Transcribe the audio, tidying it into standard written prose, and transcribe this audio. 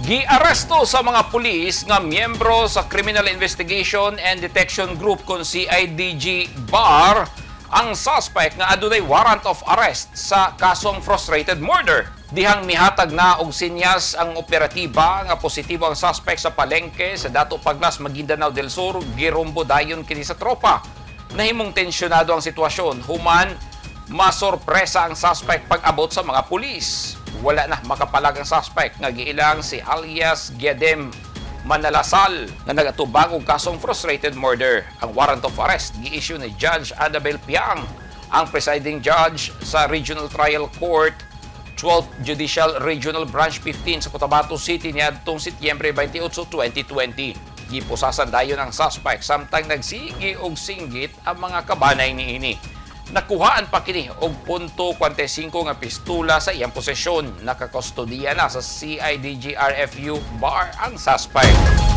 Giaresto sa mga pulis nga miyembro sa Criminal Investigation and Detection Group kon CIDG BAR ang suspect nga adunay warrant of arrest sa kasong frustrated murder. Dihang mihatag na og sinyas ang operatiba nga positibo ang suspect sa palengke sa Dato Pagnas, Maguindanao del Sur, girumbo dayon kini sa tropa. Nahimong tensyonado ang sitwasyon human masorpresa ang suspect pag-abot sa mga pulis. Wala na makapalag ang suspect nga giilang si alias Giadem Manalasal na nagatubang og kasong frustrated murder. Ang warrant of arrest gi-issue ni Judge Annabel Piang, ang presiding judge sa Regional Trial Court 12th Judicial Regional Branch 15 sa Cotabato City niadtong Setyembre 28, 2020. Gipusasan dayon ang suspect samtang nagsigi og singgit ang mga kabanay niini. Nakuhaan pa kini og .45 nga pistola sa iyang posesyon. Nakakustodiya na sa CIDG RFU BAR ang suspect.